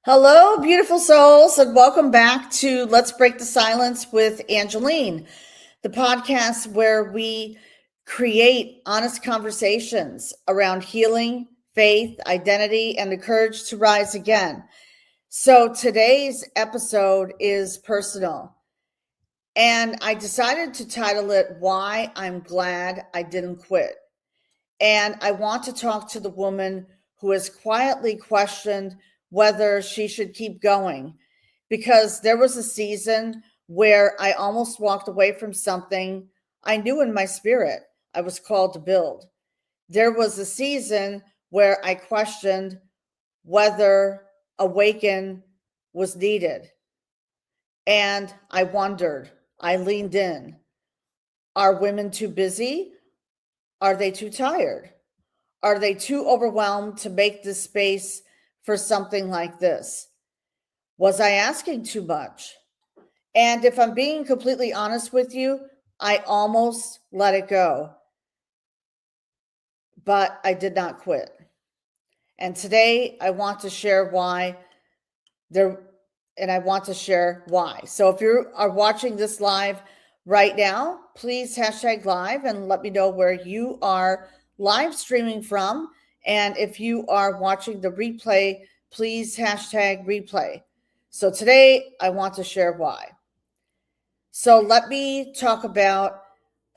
Hello, beautiful souls, and welcome back to Let's Break the Silence with Angeline, the podcast where we create honest conversations around healing, faith, identity, and the courage to rise again. So today's episode is personal, and I decided to title it Why I'm Glad I Didn't Quit. And I want to talk to the woman who has quietly questioned whether she should keep going, because there was a season where I almost walked away from something I knew in my spirit I was called to build. There was a season where I questioned whether Awaken was needed. And I wondered, I leaned in. Are women too busy? Are they too tired? Are they too overwhelmed to make this space for something like this? Was I asking too much? And if I'm being completely honest with you, I almost let it go, but I did not quit. And today I want to share why I want to share why. So if you are watching this live right now, please hashtag live and let me know where you are live streaming from. And if you are watching the replay, please hashtag replay. So today I want to share why. So let me talk about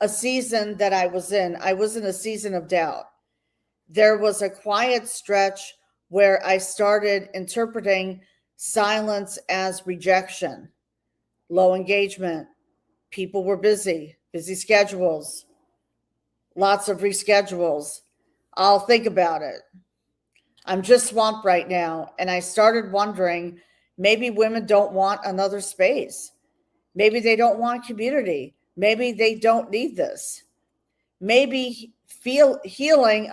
a season that I was in. I was in a season of doubt. There was a quiet stretch where I started interpreting silence as rejection, low engagement. People were busy schedules, lots of reschedules. I'll think about it. I'm just swamped right now. And I started wondering, maybe women don't want another space. Maybe they don't want community. Maybe they don't need this. Maybe healing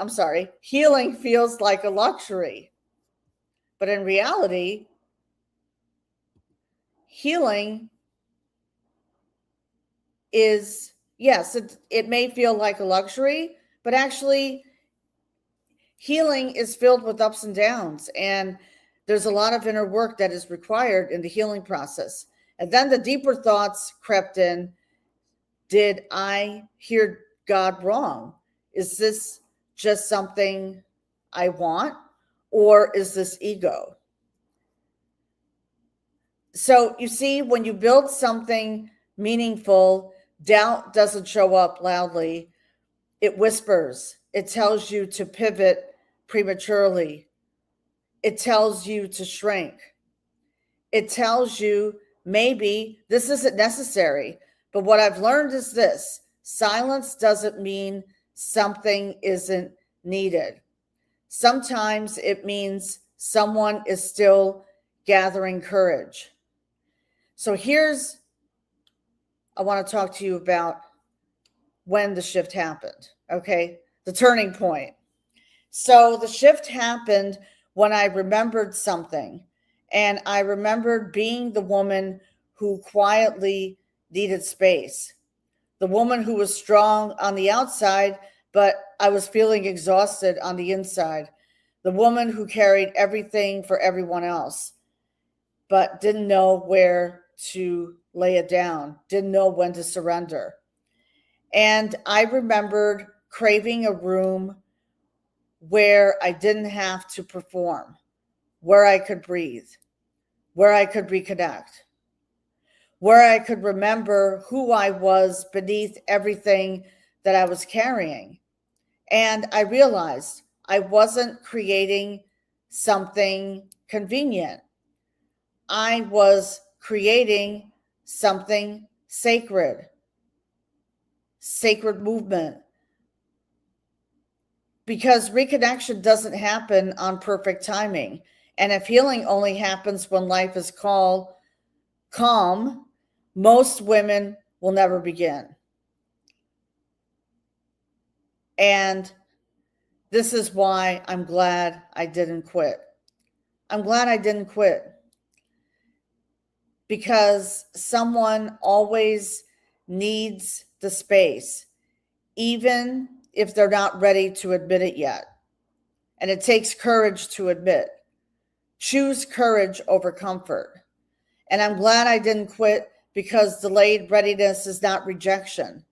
feels like a luxury. But in reality, healing is, yes, it may feel like a luxury, but actually healing is filled with ups and downs. And there's a lot of inner work that is required in the healing process. And then the deeper thoughts crept in. Did I hear God wrong? Is this just something I want, or is this ego? So you see, when you build something meaningful, doubt doesn't show up loudly. It whispers. It tells you to pivot prematurely. It tells you to shrink. It tells you maybe this isn't necessary. But what I've learned is this: silence doesn't mean something isn't needed. Sometimes it means someone is still gathering courage. So I want to talk to you about when the shift happened, okay? The turning point. So the shift happened when I remembered something, and I remembered being the woman who quietly needed space, the woman who was strong on the outside, but I was feeling exhausted on the inside, the woman who carried everything for everyone else, but didn't know where to lay it down, didn't know when to surrender. And I remembered craving a room where I didn't have to perform, where I could breathe, where I could reconnect, where I could remember who I was beneath everything that I was carrying. And I realized I wasn't creating something convenient. I was creating something sacred movement. Because reconnection doesn't happen on perfect timing. And if healing only happens when life is calm, most women will never begin. And this is why I'm glad I didn't quit. I'm glad I didn't quit. Because someone always needs the space, even if they're not ready to admit it yet. And it takes courage to admit. Choose courage over comfort. And I'm glad I didn't quit because delayed readiness is not rejection.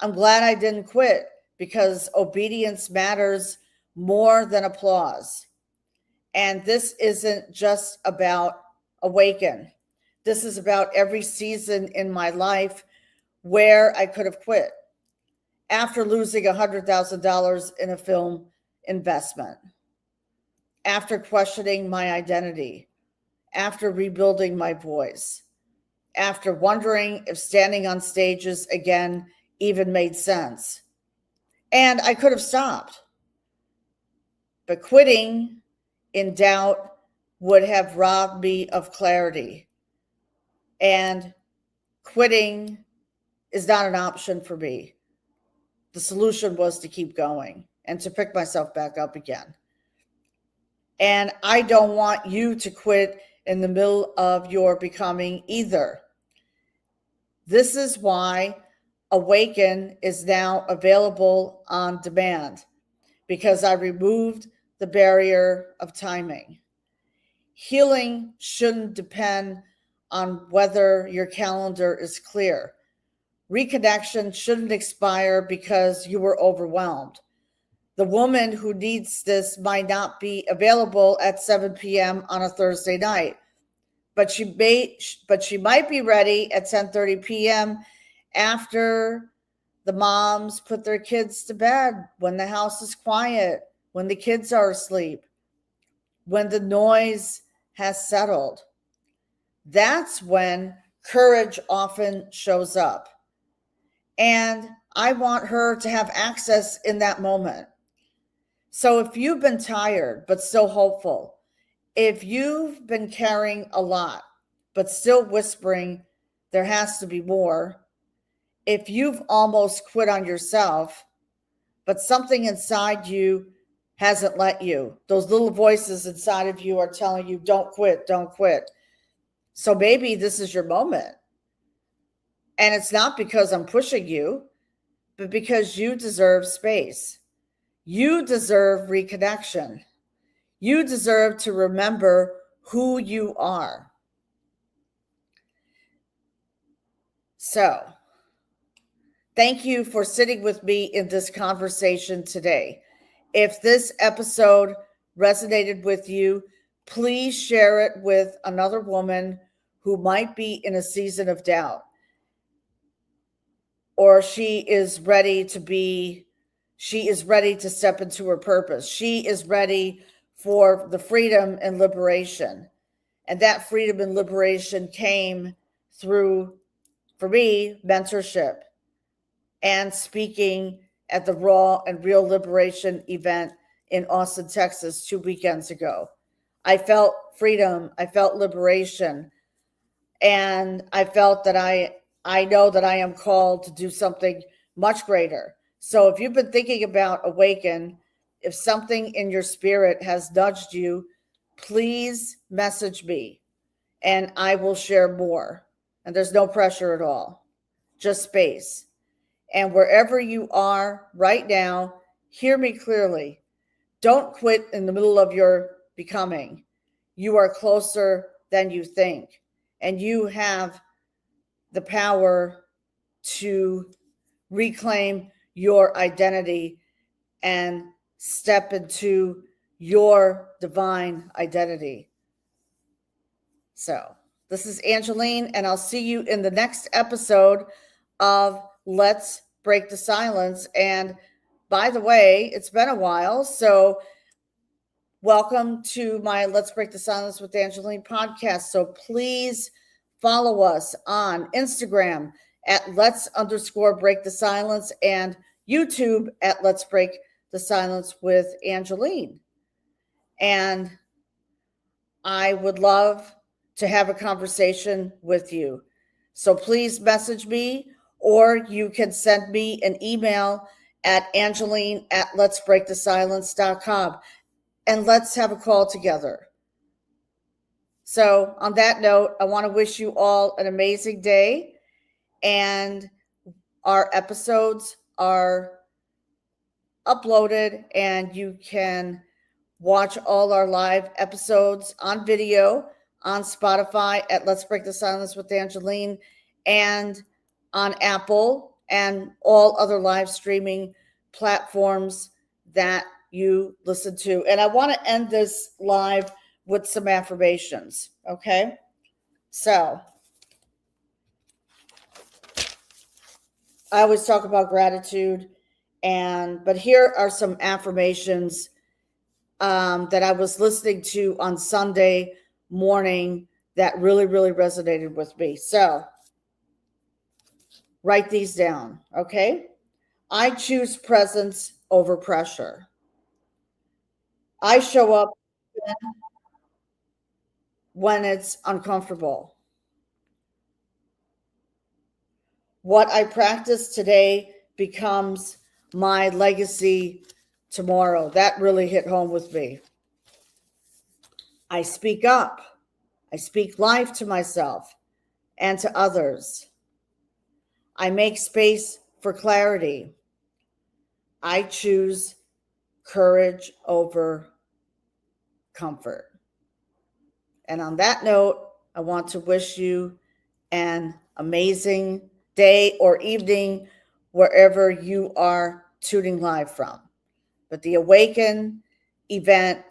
I'm glad I didn't quit because obedience matters more than applause. And this isn't just about Awaken. This is about every season in my life where I could have quit after losing $100,000 in a film investment, after questioning my identity, after rebuilding my voice, after wondering if standing on stages again even made sense. And I could have stopped. But quitting in doubt would have robbed me of clarity. And quitting is not an option for me. The solution was to keep going and to pick myself back up again. And I don't want you to quit in the middle of your becoming either. This is why Awaken is now available on demand, because I removed the barrier of timing. Healing shouldn't depend on whether your calendar is clear. Reconnection shouldn't expire because you were overwhelmed. The woman who needs this might not be available at 7 p.m. on a Thursday night, but she might be ready at 10:30 p.m. after the moms put their kids to bed, when the house is quiet, when the kids are asleep, when the noise has settled. That's when courage often shows up. And I want her to have access in that moment. So if you've been tired but still hopeful, if you've been carrying a lot but still whispering there has to be more, if you've almost quit on yourself, but something inside you hasn't let you, those little voices inside of you are telling you, don't quit, don't quit. So maybe this is your moment. And it's not because I'm pushing you, but because you deserve space. You deserve reconnection. You deserve to remember who you are. So, thank you for sitting with me in this conversation today. If this episode resonated with you, please share it with another woman who might be in a season of doubt, or she is ready to step into her purpose. She is ready for the freedom and liberation. And that freedom and liberation came through, for me, mentorship and speaking at the Raw and Real Liberation event in Austin, Texas, 2 weekends ago. I felt freedom, I felt liberation, and I felt that I know that I am called to do something much greater. So if you've been thinking about Awaken, if something in your spirit has nudged you, please message me and I will share more. And there's no pressure at all, just space. And wherever you are right now, hear me clearly. Don't quit in the middle of your becoming. You are closer than you think, and you have the power to reclaim your identity and step into your divine identity. So, this is Angeline, and I'll see you in the next episode of Let's Break the Silence. And by the way, it's been a while, so welcome to my Let's Break the Silence with Angeline podcast. So please follow us on Instagram at Let's_break the silence and YouTube at Let's Break the Silence with Angeline. And I would love to have a conversation with you. So please message me, or you can send me an email at Angeline@letsbreakthesilence.com, and let's have a call together. So on that note, I want to wish you all an amazing day, and our episodes are uploaded and you can Watch all our live episodes on video on Spotify at Let's Break the Silence with Angeline, and on Apple and all other live streaming platforms that you listen to. And I want to end this live with some affirmations. Okay. So I always talk about gratitude, but here are some affirmations that I was listening to on Sunday morning that really, really resonated with me. So write these down, okay? I choose presence over pressure. I show up when it's uncomfortable. What I practice today becomes my legacy tomorrow. That really hit home with me. I speak up. I speak life to myself and to others. I make space for clarity. I choose courage over comfort. And on that note, I want to wish you an amazing day or evening wherever you are tuning live from. But the Awaken event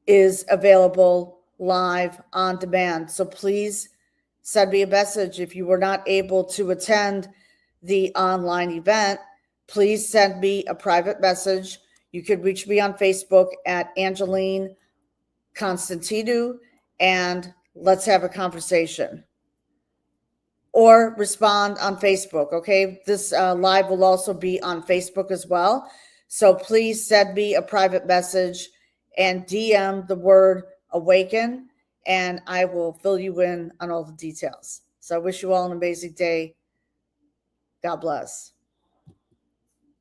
is available live on demand. So please send me a message if you were not able to attend the online event. Please send me a private message. You can reach me on Facebook at Angeline Constantinou, and let's have a conversation. Or respond on Facebook, okay? This live will also be on Facebook as well. So please send me a private message and DM the word Awaken, and I will fill you in on all the details. So I wish you all an amazing day. God bless.